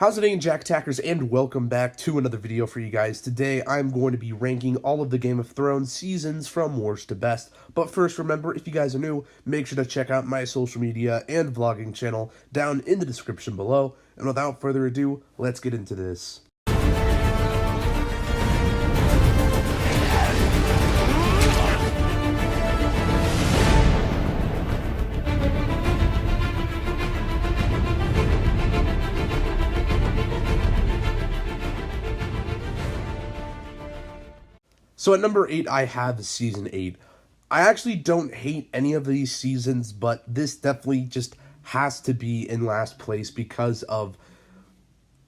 How's it going, Jack Attackers, and welcome back to another video for you guys. Today, I'm going to be ranking all of the Game of Thrones seasons from worst to best. But first, remember, if you guys are new, make sure to check out my social media and vlogging channel down in the description below. And without further ado, let's get into this. So at number 8, I have Season 8. I actually don't hate any of these seasons, but this definitely just has to be in last place because of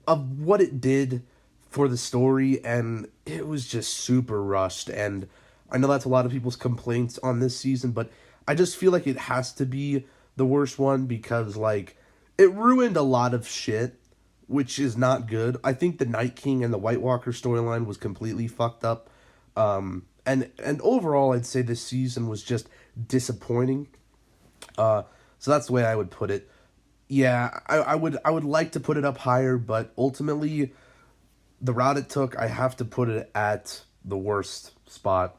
what it did for the story, and it was just super rushed. And I know that's a lot of people's complaints on this season, but I just feel like it has to be the worst one because, like, it ruined a lot of shit, which is not good. I think the Night King and the White Walker storyline was completely fucked up. And overall, I'd say this season was just disappointing. So that's the way I would put it. Yeah, I would like to put it up higher, but ultimately, the route it took, I have to put it at the worst spot.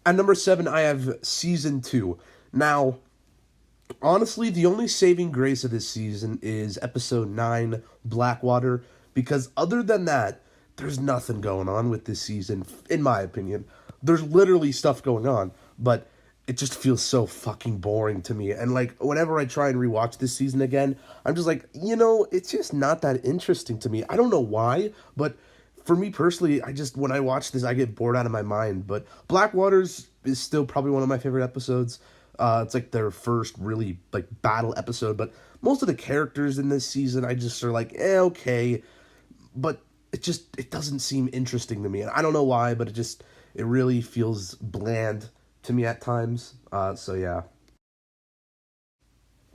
At number 7, I have Season 2. Now, honestly, the only saving grace of this season is Episode 9, Blackwater, because other than that, there's nothing going on with this season, in my opinion. There's literally stuff going on, but it just feels so fucking boring to me. And, like, whenever I try and rewatch this season again, I'm just like, it's just not that interesting to me. I don't know why, but for me personally, when I watch this, I get bored out of my mind. But Blackwaters is still probably one of my favorite episodes. It's, like, their first really, like, battle episode. But most of the characters in this season, I just are like, okay. But it doesn't seem interesting to me. And I don't know why, but it really feels bland to me at times. So yeah.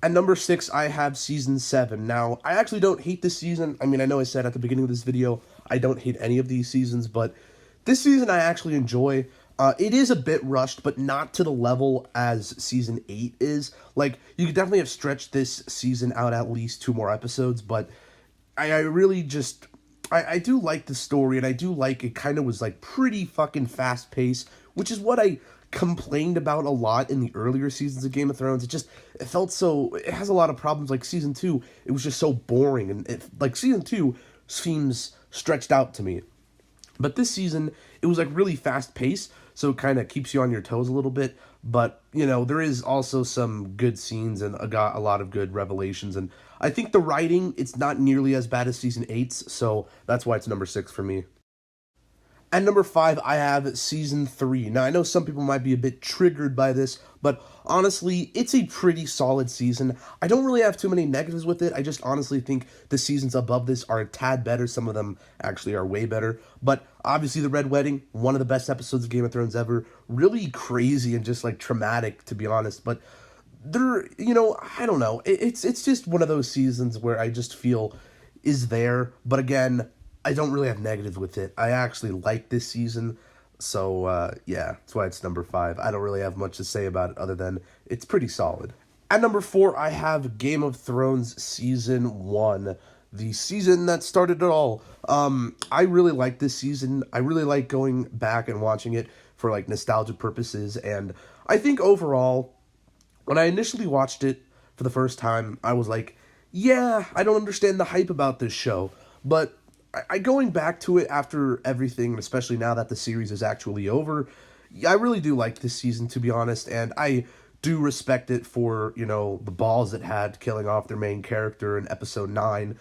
At number 6, I have Season 7. Now, I actually don't hate this season. I mean, I know I said at the beginning of this video, I don't hate any of these seasons, but this season I actually enjoy. It is a bit rushed, but not to the level as Season 8 is. Like, you could definitely have stretched this season out at least 2 more episodes, but I really just... I do like the story, and I do like it kind of was, like, pretty fucking fast-paced, which is what I complained about a lot in the earlier seasons of Game of Thrones. It felt so... It has a lot of problems. Like, Season 2, it was just so boring, and, Season 2 seems stretched out to me. But this season, it was, like, really fast-paced, so it kind of keeps you on your toes a little bit. But, there is also some good scenes and got a lot of good revelations. And I think the writing, it's not nearly as bad as Season 8's, so that's why it's number 6 for me. At number 5, I have Season 3. Now, I know some people might be a bit triggered by this, but honestly, it's a pretty solid season. I don't really have too many negatives with it. I just honestly think the seasons above this are a tad better. Some of them actually are way better. But obviously, The Red Wedding, one of the best episodes of Game of Thrones ever. Really crazy and just, like, traumatic, to be honest. But I don't know. It's just one of those seasons where I just feel is there. But again, I don't really have negatives with it. I actually like this season, so yeah, that's why it's number 5. I don't really have much to say about it other than it's pretty solid. At number 4, I have Game of Thrones Season 1, the season that started it all. I really like this season. I really like going back and watching it for, like, nostalgic purposes, and I think overall, when I initially watched it for the first time, I was like, yeah, I don't understand the hype about this show, but going back to it after everything, especially now that the series is actually over, I really do like this season, to be honest, and I do respect it for, the balls it had killing off their main character in Episode 9.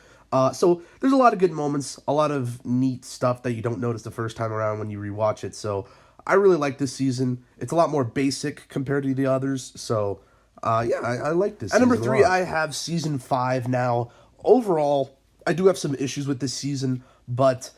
So there's a lot of good moments, a lot of neat stuff that you don't notice the first time around when you rewatch it, so I really like this season. It's a lot more basic compared to the others, so yeah, I like this season. At number 3, I have Season 5 now. Overall, I do have some issues with this season, but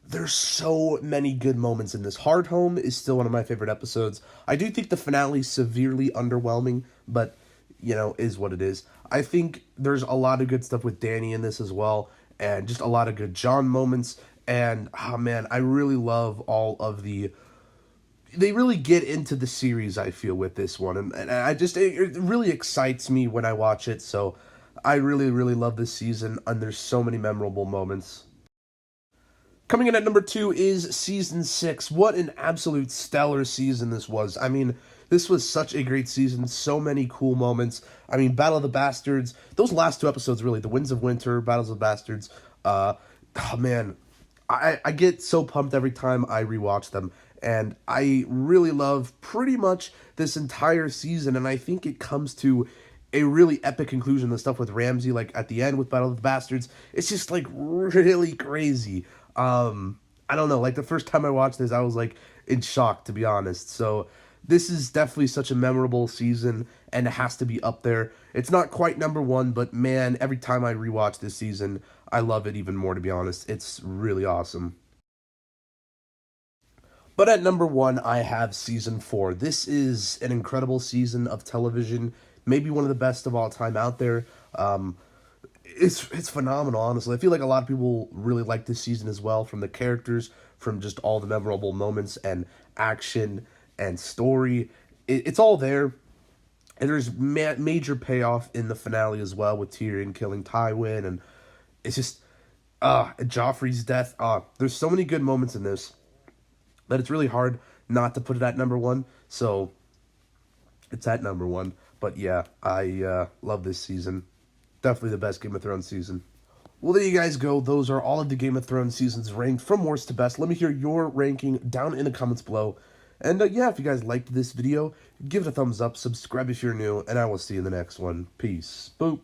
there's so many good moments in this. Hardhome is still one of my favorite episodes. I do think the finale is severely underwhelming, but, is what it is. I think there's a lot of good stuff with Dany in this as well, and just a lot of good Jon moments, and, oh man, I really love all of the... They really get into the series, I feel, with this one, and it really excites me when I watch it, so... I really, really love this season, and there's so many memorable moments. Coming in at number 2 is Season 6. What an absolute stellar season this was. I mean, this was such a great season. So many cool moments. I mean, Battle of the Bastards. Those last 2 episodes, really. The Winds of Winter, Battles of the Bastards. Oh, man. I get so pumped every time I rewatch them. And I really love pretty much this entire season. And I think it comes to a really epic conclusion. The stuff with Ramsay, like, at the end with Battle of the Bastards. It's just, like, really crazy. I don't know, like the first time I watched this, I was like in shock, to be honest. So this is definitely such a memorable season, and it has to be up there. It's not quite number 1, but man, every time I rewatch this season, I love it even more, to be honest. It's really awesome. But at number 1, I have season 4. This is an incredible season of television, maybe one of the best of all time out there. It's phenomenal, honestly. I feel like a lot of people really like this season as well, from the characters, from just all the memorable moments and action and story. It's all there. And there's major payoff in the finale as well, with Tyrion killing Tywin, and it's just Joffrey's death. There's so many good moments in this that it's really hard not to put it at number 1. So it's at number 1. But yeah, I love this season. Definitely the best Game of Thrones season. Well, there you guys go. Those are all of the Game of Thrones seasons ranked from worst to best. Let me hear your ranking down in the comments below. And yeah, if you guys liked this video, give it a thumbs up, subscribe if you're new, and I will see you in the next one. Peace. Boop.